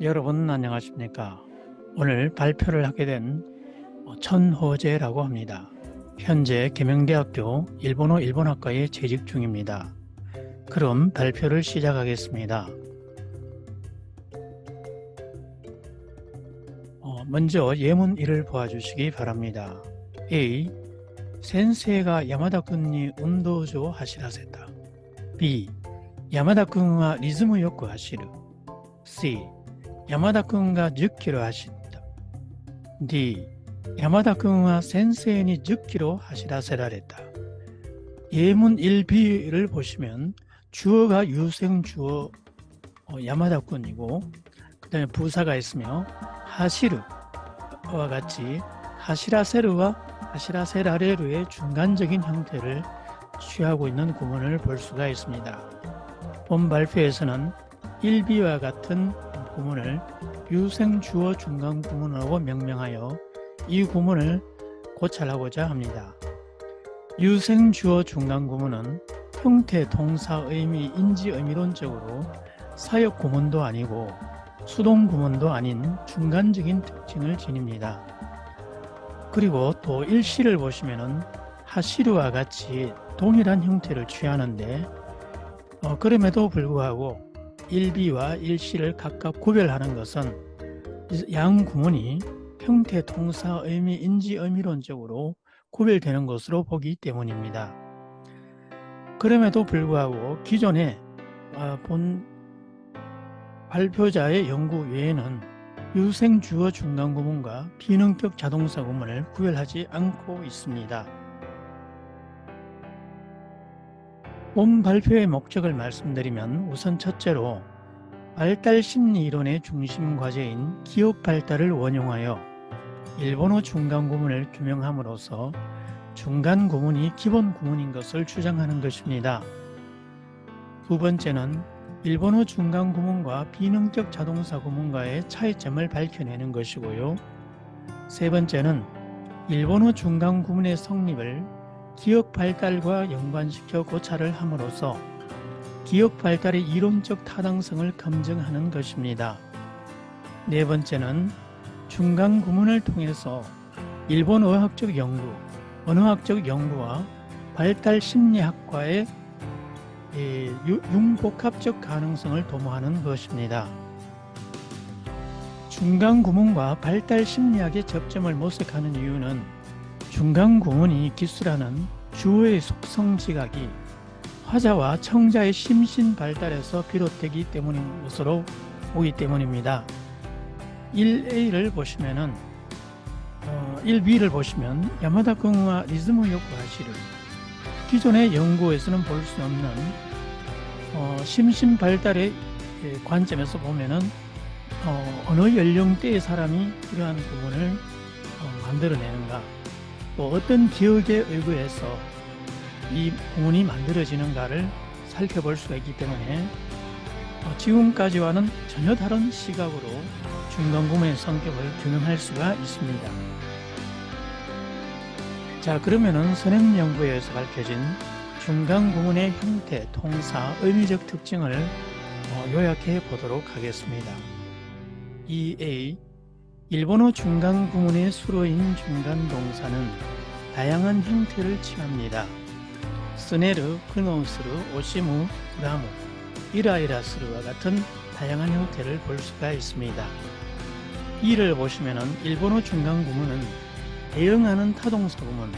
여러분 안녕하십니까? 오늘 발표를 하게 된 천호재라고 합니다. 현재 계명대학교 일본어 일본학과에 재직 중입니다. 그럼 발표를 시작하겠습니다. 먼저 예문 1을 보아주시기 바랍니다. A. 先生が 야마다君に 운동を 走らせた. B. 山田君は リズムよく走る. C. 山田君が 10km 走った. D. 山田君は 先生に 10km 走らせられた. 예문 1B를 보시면 주어가 유생 주어 야마다군이고 그 다음에 부사가 있으며 하시르와 같이 하시라세르와 하시라세라레르의 중간적인 형태를 취하고 있는 구문을 볼 수가 있습니다. 본 발표에서는 1B와 같은 구문을 유생 주어 중간 구문으로 명명하여 이 구문을 고찰하고자 합니다. 유생 주어 중간 구문은 형태, 동사, 의미, 인지 의미론적으로 사역 구문도 아니고 수동 구문도 아닌 중간적인 특징을 지닙니다. 그리고 또 일시를 보시면은 하시르와 같이 동일한 형태를 취하는데 그럼에도 불구하고 1B와 1C를 각각 구별하는 것은 양 구문이 형태, 동사, 의미, 인지 의미론적으로 구별되는 것으로 보기 때문입니다. 그럼에도 불구하고 기존에 본 발표자의 연구 외에는 유생 주어 중간 구문과 비능격 자동사 구문을 구별하지 않고 있습니다. 본 발표의 목적을 말씀드리면 우선 첫째로 발달 심리 이론의 중심 과제인 기억 발달을 원용하여 일본어 중간 구문을 규명함으로써 중간 구문이 기본 구문인 것을 주장하는 것입니다. 두 번째는 일본어 중간 구문과 비능격 자동사 구문과의 차이점을 밝혀내는 것이고요. 세 번째는 일본어 중간 구문의 성립을 기억 발달과 연관시켜 고찰을 함으로써 기억 발달의 이론적 타당성을 검증하는 것입니다. 네 번째는 중간 구문을 통해서 일본 어학적 연구, 언어학적 연구와 발달 심리학과의 융복합적 가능성을 도모하는 것입니다. 중간 구문과 발달 심리학의 접점을 모색하는 이유는 중간 구문이 기술하는 주어의 속성 지각이 화자와 청자의 심신 발달에서 비롯되기 때문인 것으로 보기 때문입니다. 1A를 보시면은 1B를 보시면 야마다군과 리즈무 요구 하시를 기존의 연구에서는 볼 수 없는 심신 발달의 관점에서 보면은 어느 연령대의 사람이 이러한 부분을 만들어내는가, 또 어떤 기억에 의거해서 이 구문이 만들어지는가를 살펴볼 수가 있기 때문에 지금까지와는 전혀 다른 시각으로 중간 구문의 성격을 규명할 수가 있습니다. 자, 그러면은 선행 연구에서 밝혀진 중간 구문의 형태, 동사, 의미적 특징을 요약해 보도록 하겠습니다. 2A. 일본어 중간 구문의 수로인 중간 동사는 다양한 형태를 취합니다. 스네르, 크노스르, 오시무, 라무, 이라이라스르와 같은 다양한 형태를 볼 수가 있습니다. 2를 보시면은 일본어 중간 구문은 대응하는 타동사 구문,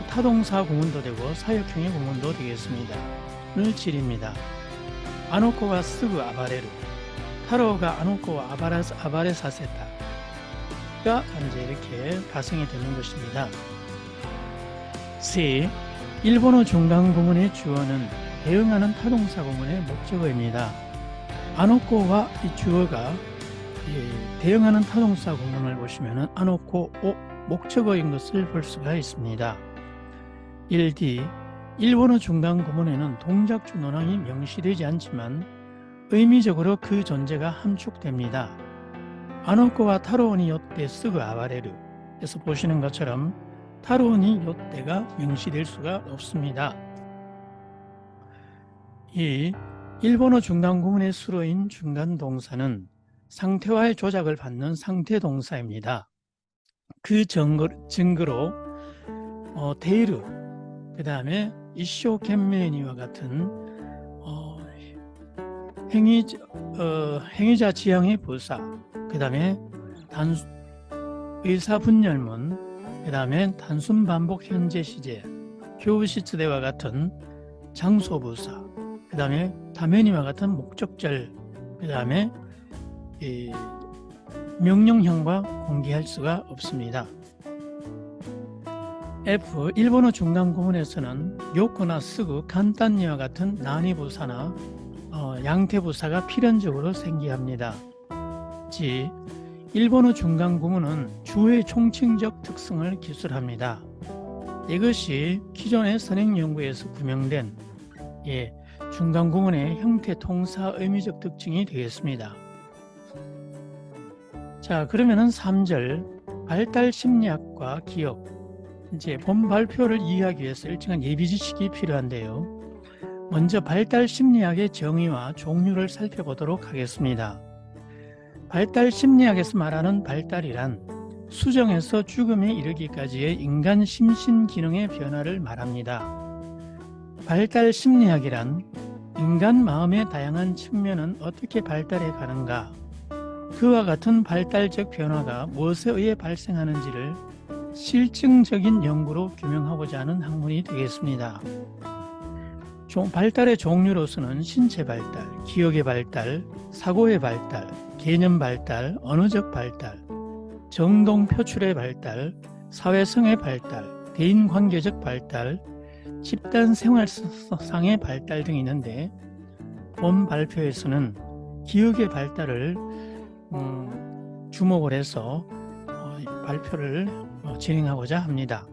타동사 구문도 되고 사역형의 구문도 되겠습니다. 를 지립니다. 아노코가 쓰고 아바레르, 타로가 아노코와 아바레사세타가 이제 이렇게 발생이 되는 것입니다. C. 일본어 중간 구문의 주어는 대응하는 타동사 구문의 목적어입니다. 아노코와 이 주어가 대응하는 타동사 구문을 보시면 아노코 목적어인 것을 볼 수가 있습니다. 1D. 일본어 중간 구문에는 동작주 논항이 명시되지 않지만 의미적으로 그 존재가 함축됩니다. 아노코와 타로오니 요때 쓰고 아바레르 에서 보시는 것처럼 타로오니 요때가 명시될 수가 없습니다. 이 일본어 중간 구문의 수로인 중간 동사는 상태와의 조작을 받는 상태 동사입니다. 그 증거로 데이르, 그 다음에 이쇼켄메니와 같은 행위자 지향의 부사, 그 다음에 의사분열문, 그 다음에 단순 반복 현재 시제, 교시츠대와 같은 장소부사, 그 다음에 다메니와 같은 목적절, 그 다음에 명령형과 공개할 수가 없습니다. F. 일본어 중간 구문에서는 요코나 쓰고 간단니와 같은 난이부사나 양태부사가 필연적으로 생기합니다. G. 일본어 중간 구문은 주어의 총칭적 특성을 기술합니다. 이것이 기존의 선행 연구에서 구명된 중간 구문의 형태 통사 의미적 특징이 되겠습니다. 자, 그러면은 3절 발달 심리학과 기억. 이제 본 발표를 이해하기 위해서 일정한 예비 지식이 필요한데요. 먼저 발달 심리학의 정의와 종류를 살펴보도록 하겠습니다. 발달 심리학에서 말하는 발달이란 수정에서 죽음에 이르기까지의 인간 심신 기능의 변화를 말합니다. 발달 심리학이란 인간 마음의 다양한 측면은 어떻게 발달해 가는가, 그와 같은 발달적 변화가 무엇에 의해 발생하는지를 실증적인 연구로 규명하고자 하는 학문이 되겠습니다. 발달의 종류로서는 신체 발달, 기억의 발달, 사고의 발달, 개념 발달, 언어적 발달, 정동 표출의 발달, 사회성의 발달, 대인관계적 발달, 집단 생활상의 발달 등이 있는데 본 발표에서는 기억의 발달을 주목을 해서 발표를 진행하고자 합니다.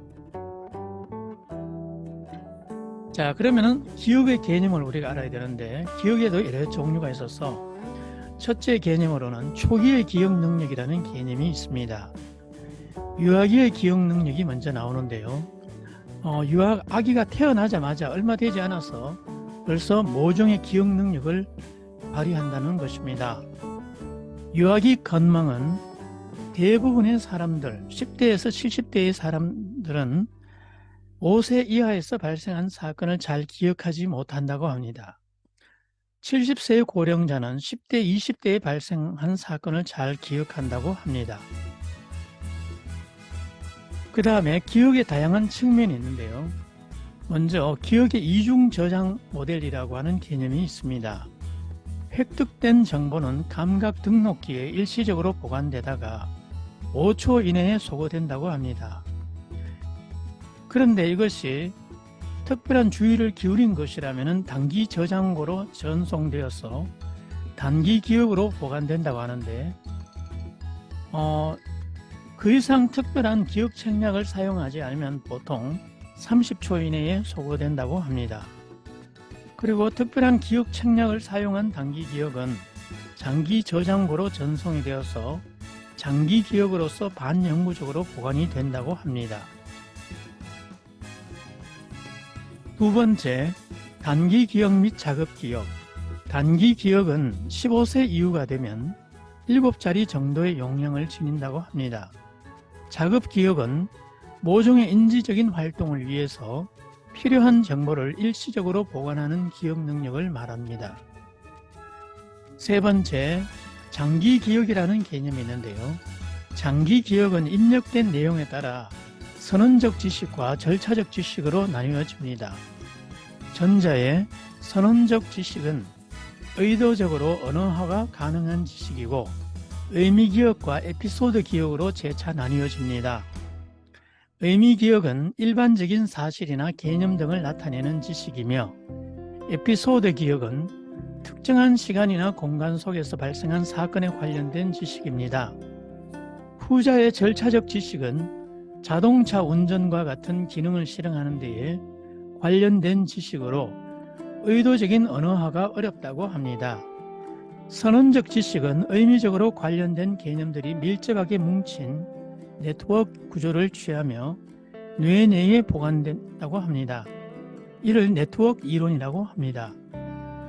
자, 그러면은 기억의 개념을 우리가 알아야 되는데 기억에도 여러 종류가 있어서 첫째 개념으로는 초기의 기억 능력이라는 개념이 있습니다. 유아기의 기억 능력이 먼저 나오는데요. 아기가 태어나자마자 얼마 되지 않아서 벌써 모종의 기억 능력을 발휘한다는 것입니다. 유아기 건망은 대부분의 사람들, 10대에서 70대의 사람들은 5세 이하에서 발생한 사건을 잘 기억하지 못한다고 합니다. 70세의 고령자는 10대, 20대에 발생한 사건을 잘 기억한다고 합니다. 그 다음에 기억의 다양한 측면이 있는데요. 먼저 기억의 이중 저장 모델이라고 하는 개념이 있습니다. 획득된 정보는 감각 등록기에 일시적으로 보관되다가 5초 이내에 소거된다고 합니다. 그런데 이것이 특별한 주의를 기울인 것이라면 단기 저장고로 전송되어서 단기 기억으로 보관된다고 하는데 그 이상 특별한 기억 책략을 사용하지 않으면 보통 30초 이내에 소거된다고 합니다. 그리고 특별한 기억 책략을 사용한 단기 기억은 장기 저장고로 전송이 되어서 장기 기억으로서 반영구적으로 보관이 된다고 합니다. 두 번째, 단기 기억 및 자급 기억. 단기 기억은 15세 이후가 되면 7자리 정도의 용량을 지닌다고 합니다. 자급 기억은 모종의 인지적인 활동을 위해서 필요한 정보를 일시적으로 보관하는 기억 능력을 말합니다. 세 번째, 장기 기억이라는 개념이 있는데요. 장기 기억은 입력된 내용에 따라 선언적 지식과 절차적 지식으로 나뉘어집니다. 전자의 선언적 지식은 의도적으로 언어화가 가능한 지식이고 의미 기억과 에피소드 기억으로 재차 나뉘어집니다. 의미 기억은 일반적인 사실이나 개념 등을 나타내는 지식이며 에피소드 기억은 특정한 시간이나 공간 속에서 발생한 사건에 관련된 지식입니다. 후자의 절차적 지식은 자동차 운전과 같은 기능을 실행하는 데에 관련된 지식으로 의도적인 언어화가 어렵다고 합니다. 선언적 지식은 의미적으로 관련된 개념들이 밀접하게 뭉친 네트워크 구조를 취하며 뇌 내에 보관된다고 합니다. 이를 네트워크 이론이라고 합니다.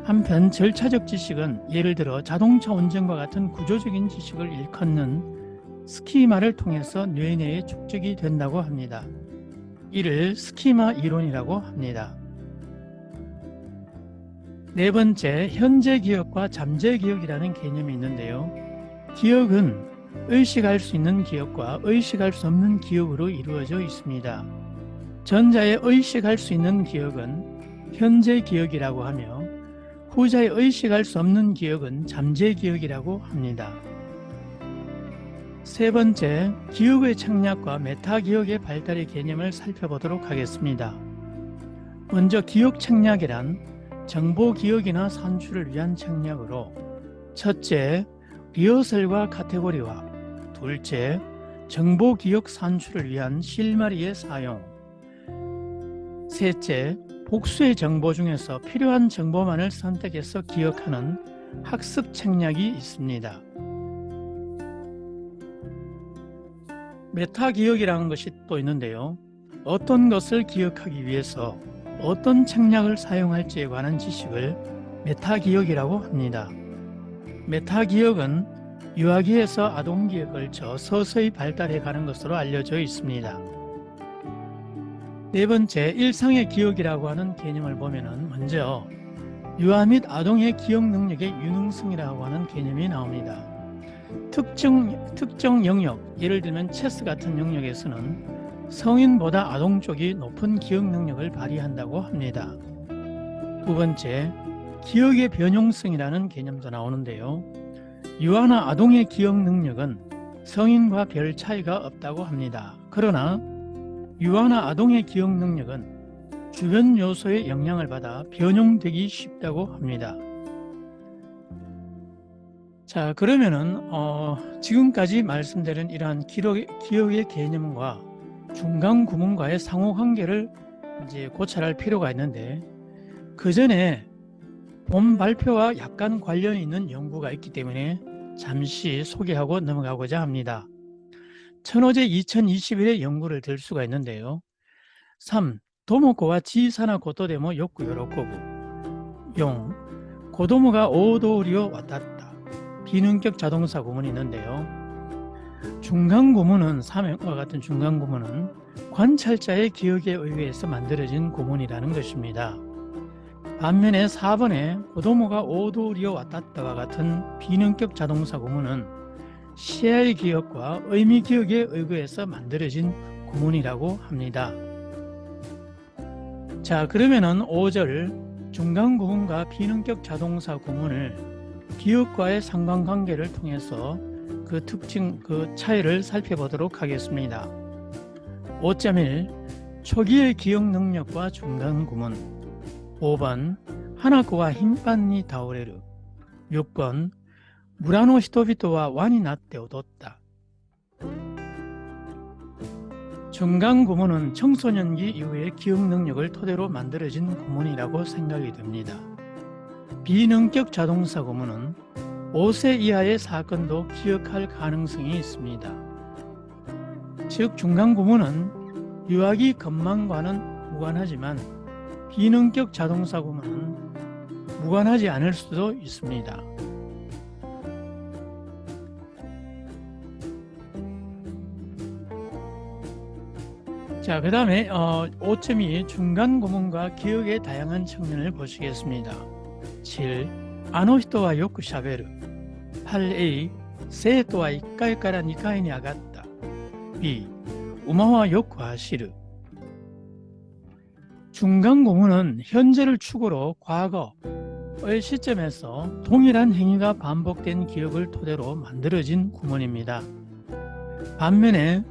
한편 절차적 지식은 예를 들어 자동차 운전과 같은 구조적인 지식을 일컫는 스키마를 통해서 뇌내에 축적이 된다고 합니다. 이를 스키마 이론이라고 합니다. 네 번째, 현재 기억과 잠재 기억이라는 개념이 있는데요. 기억은 의식할 수 있는 기억과 의식할 수 없는 기억으로 이루어져 있습니다. 전자의 의식할 수 있는 기억은 현재 기억이라고 하며 후자의 의식할 수 없는 기억은 잠재 기억이라고 합니다. 세 번째, 기억의 창략과 메타 기억의 발달의 개념을 살펴보도록 하겠습니다. 먼저 기억 창략이란 정보 기억이나 산출을 위한 창략으로 첫째, 리허설과 카테고리화, 둘째, 정보 기억 산출을 위한 실마리의 사용, 셋째, 복수의 정보 중에서 필요한 정보만을 선택해서 기억하는 학습 책략이 있습니다. 메타 기억이라는 것이 또 있는데요. 어떤 것을 기억하기 위해서 어떤 책략을 사용할지에 관한 지식을 메타 기억이라고 합니다. 메타 기억은 유아기에서 아동기에 걸쳐 서서히 발달해 가는 것으로 알려져 있습니다. 네 번째, 일상의 기억이라고 하는 개념을 보면은 먼저 유아 및 아동의 기억 능력의 유능성이라고 하는 개념이 나옵니다. 특정 영역, 예를 들면 체스 같은 영역에서는 성인보다 아동 쪽이 높은 기억 능력을 발휘한다고 합니다. 두 번째, 기억의 변용성이라는 개념도 나오는데요. 유아나 아동의 기억 능력은 성인과 별 차이가 없다고 합니다. 그러나 유아나 아동의 기억 능력은 주변 요소의 영향을 받아 변용되기 쉽다고 합니다. 자, 그러면은 지금까지 말씀드린 이러한 기억의 개념과 중간 구문과의 상호관계를 이제 고찰할 필요가 있는데, 그 전에 본 발표와 약간 관련이 있는 연구가 있기 때문에 잠시 소개하고 넘어가고자 합니다. 천호제 2021의 연구를 들 수가 있는데요. 3. 도모코와 지사나 고토데모 요쿠 요로코부. 4. 고도모가 오도리오 와탔다. 비능격 자동사 구문이 있는데요. 중간 구문은 3과 같은 중간 구문은 관찰자의 기억에 의해서 만들어진 구문이라는 것입니다. 반면에 4번에 고도모가 오도리오 와탔다와 같은 비능격 자동사 구문은 시야의 기억과 의미 기억에 의거해서 만들어진 구문이라고 합니다. 자, 그러면은 5절 중간 구문과 비능격 자동사 구문을 기억과의 상관관계를 통해서 그 특징, 그 차이를 살펴보도록 하겠습니다. 5.1 초기의 기억 능력과 중간 구문. 5번 하나코와 힘빤니 다오레르. 6번 무라노 히토비토와 와니 나tte 오뒀다. 중간 구문은 청소년기 이후의 기억 능력을 토대로 만들어진 구문이라고 생각이 됩니다. 비능격 자동사 구문은 5세 이하의 사건도 기억할 가능성이 있습니다. 즉 중간 구문은 유아기 건망과는 무관하지만 비능격 자동사 구문은 무관하지 않을 수도 있습니다. 자, 그 다음에 5.2 중간 구문과 기억의 다양한 측면을 보시겠습니다. 7. 아노히토와 요쿠 샤베르. 8a 生徒は1階から2階に上がった. b 馬はよく走る. 중간 구문은 현재를 축으로 과거의 시점에서 동일한 행위가 반복된 기억을 토대로 만들어진 구문입니다. 반면에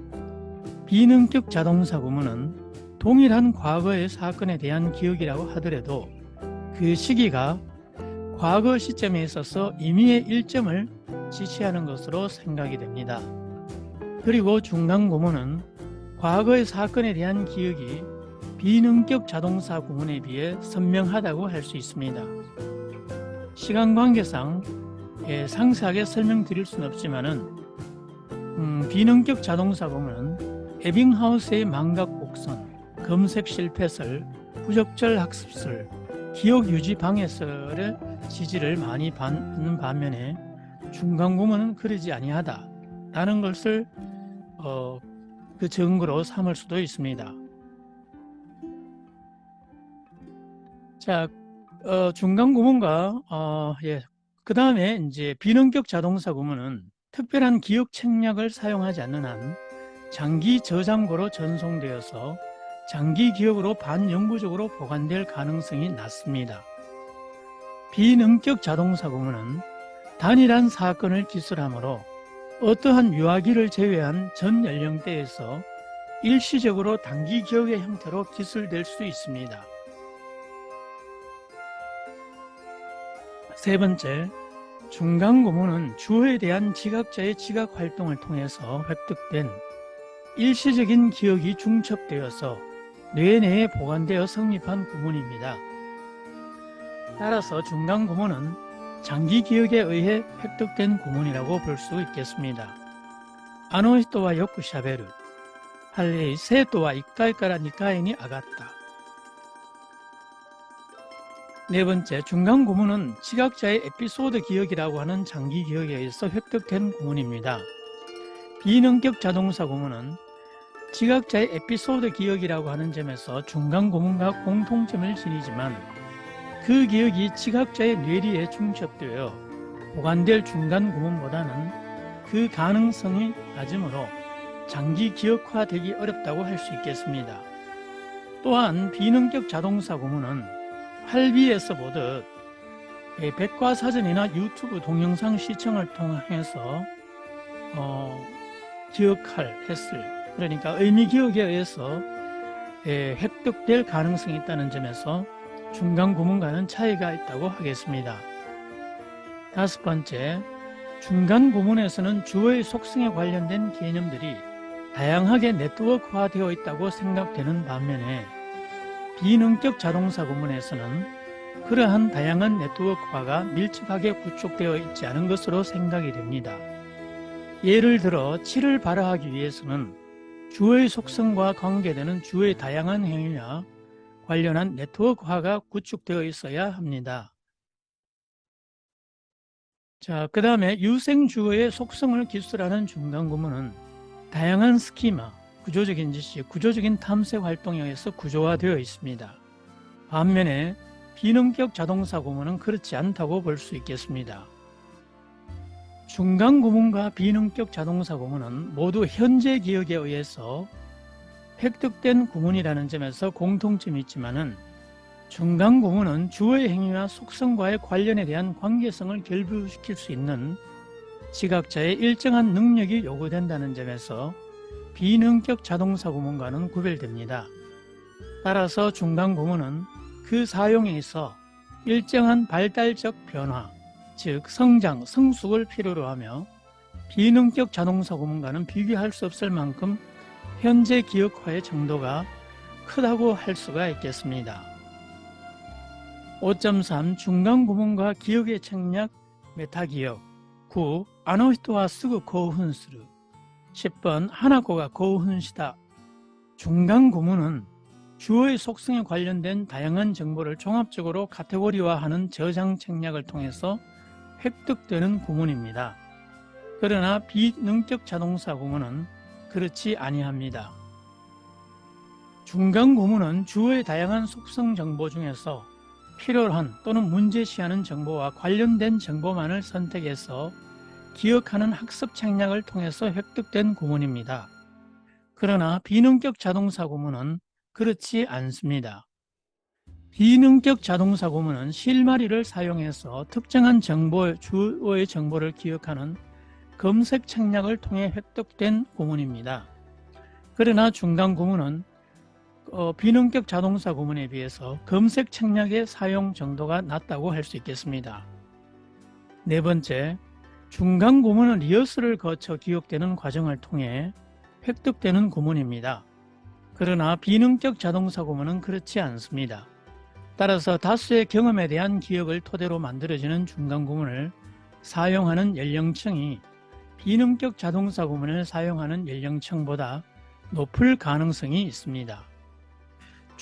비능격 자동사 구문은 동일한 과거의 사건에 대한 기억이라고 하더라도 그 시기가 과거 시점에 있어서 임의의 일점을 지시하는 것으로 생각이 됩니다. 그리고 중간 구문은 과거의 사건에 대한 기억이 비능격 자동사 구문에 비해 선명하다고 할 수 있습니다. 시간 관계상 상세하게 설명드릴 수는 없지만은 비능격 자동사 구문은 에빙하우스의 망각 곡선, 검색 실패설, 부적절 학습설, 기억 유지 방해설의 지지를 많이 받는 반면에 중간 구문은 그러지 아니하다라는 것을 그 증거로 삼을 수도 있습니다. 자, 중간 구문과 그 다음에 이제 비능격 자동사 구문은 특별한 기억 책략을 사용하지 않는 한 장기 저장고로 전송되어서 장기 기억으로 반영구적으로 보관될 가능성이 낮습니다. 비능격 자동사 구문은 단일한 사건을 기술하므로 어떠한 유아기를 제외한 전 연령대에서 일시적으로 단기 기억의 형태로 기술될 수 있습니다. 세 번째, 중간 구문은 주어에 대한 지각자의 지각 활동을 통해서 획득된 일시적인 기억이 중첩되어서 뇌 내에 보관되어 성립한 구문입니다. 따라서 중간 구문은 장기 기억에 의해 획득된 구문이라고 볼 수 있겠습니다. 아노히토와 요쿠샤베르, 할레이 세토와 이카이카라 니카이니 아가타. 네 번째, 중간 구문은 지각자의 에피소드 기억이라고 하는 장기 기억에 의해서 획득된 구문입니다. 비능격 자동사 구문은 지각자의 에피소드 기억이라고 하는 점에서 중간 구문과 공통점을 지니지만 그 기억이 지각자의 뇌리에 중첩되어 보관될 중간 구문보다는 그 가능성이 낮으므로 장기 기억화되기 어렵다고 할 수 있겠습니다. 또한 비능격 자동사 구문은 할비에서 보듯 백과사전이나 유튜브 동영상 시청을 통해서 했을 그러니까 의미 기억에 의해서 획득될 가능성이 있다는 점에서 중간 구문과는 차이가 있다고 하겠습니다. 다섯 번째, 중간 구문에서는 주어의 속성에 관련된 개념들이 다양하게 네트워크화되어 있다고 생각되는 반면에 비능격 자동사 구문에서는 그러한 다양한 네트워크화가 밀접하게 구축되어 있지 않은 것으로 생각이 됩니다. 예를 들어 치를 발화하기 위해서는 주어의 속성과 관계되는 주어의 다양한 행위와 관련한 네트워크화가 구축되어 있어야 합니다. 자, 그 다음에 유생주어의 속성을 기술하는 중간 구문은 다양한 스키마, 구조적인 지식, 구조적인 탐색 활동에 의해서 구조화되어 있습니다. 반면에 비능격 자동사 구문은 그렇지 않다고 볼 수 있겠습니다. 중간 구문과 비능격 자동사 구문은 모두 현재 기억에 의해서 획득된 구문이라는 점에서 공통점이 있지만은 중간 구문은 주어의 행위와 속성과의 관련에 대한 관계성을 결부시킬 수 있는 지각자의 일정한 능력이 요구된다는 점에서 비능격 자동사 구문과는 구별됩니다. 따라서 중간 구문은 그 사용에 있어 일정한 발달적 변화, 즉 성장, 성숙을 필요로 하며 비능격 자동사 구문과는 비교할 수 없을 만큼 현재 기억화의 정도가 크다고 할 수가 있겠습니다. 5.3 중간 구문과 기억의 책략 메타기억 9. 아노히토와 쓰고 고훈스루 10번 하나코가 고훈시다. 중간 구문은 주어의 속성에 관련된 다양한 정보를 종합적으로 카테고리화하는 저장 책략을 통해서 획득되는 구문입니다. 그러나 비능격 자동사 구문은 그렇지 아니합니다. 중간 구문은 주어의 다양한 속성 정보 중에서 필요한 또는 문제시하는 정보와 관련된 정보만을 선택해서 기억하는 학습 책략을 통해서 획득된 구문입니다. 그러나 비능격 자동사 구문은 그렇지 않습니다. 비능격 자동사 구문은 실마리를 사용해서 특정한 주어의 정보를 기억하는 검색 책략을 통해 획득된 구문입니다. 그러나 중간 구문은 비능격 자동사 구문에 비해서 검색 책략의 사용 정도가 낮다고 할 수 있겠습니다. 네 번째, 중간 구문은 리허설을 거쳐 기억되는 과정을 통해 획득되는 구문입니다. 그러나 비능격 자동사 구문은 그렇지 않습니다. 따라서 다수의 경험에 대한 기억을 토대로 만들어지는 중간 구문을 사용하는 연령층이 비능격 자동사 구문을 사용하는 연령층보다 높을 가능성이 있습니다.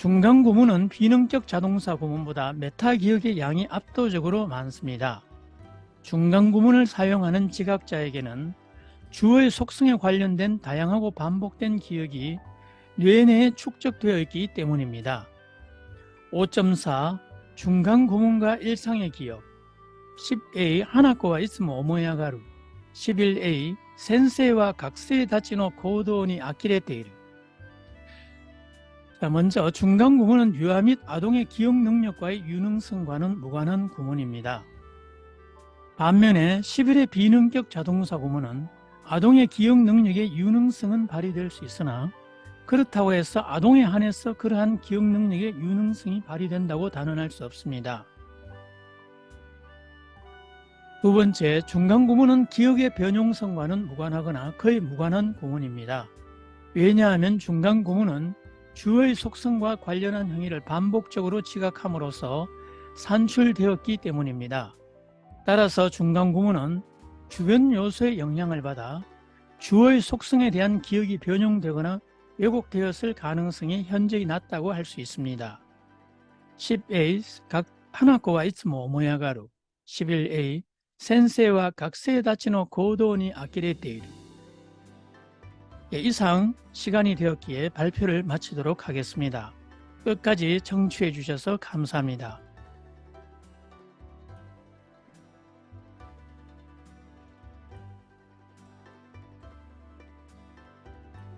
중간 구문은 비능격 자동사 구문보다 메타 기억의 양이 압도적으로 많습니다. 중간 구문을 사용하는 지각자에게는 주어의 속성에 관련된 다양하고 반복된 기억이 뇌 내에 축적되어 있기 때문입니다. 5.4 중간 구문과 일상의 기억 10A 하나코와 이츠모 오모야가루 11A 센세이와 각세에 다치노 고도니 아키레테이르. 먼저 중간 구문은 유아 및 아동의 기억 능력과의 유능성과는 무관한 구문입니다. 반면에 11의 비능격 자동사 구문은 아동의 기억 능력의 유능성은 발휘될 수 있으나 그렇다고 해서 아동에 한해서 그러한 기억 능력의 유능성이 발휘된다고 단언할 수 없습니다. 두 번째, 중간 구문은 기억의 변용성과는 무관하거나 거의 무관한 구문입니다. 왜냐하면 중간 구문은 주어의 속성과 관련한 행위를 반복적으로 지각함으로써 산출되었기 때문입니다. 따라서 중간 구문은 주변 요소의 영향을 받아 주어의 속성에 대한 기억이 변용되거나 왜곡되었을 가능성이 현저히 낮다고 할 수 있습니다. 10A 각 하나코와 이츠모 오모야가루 11A 센세와 각세에 다치노 고도니 아키레테이르. 이상 시간이 되었기에 발표를 마치도록 하겠습니다. 끝까지 청취해 주셔서 감사합니다.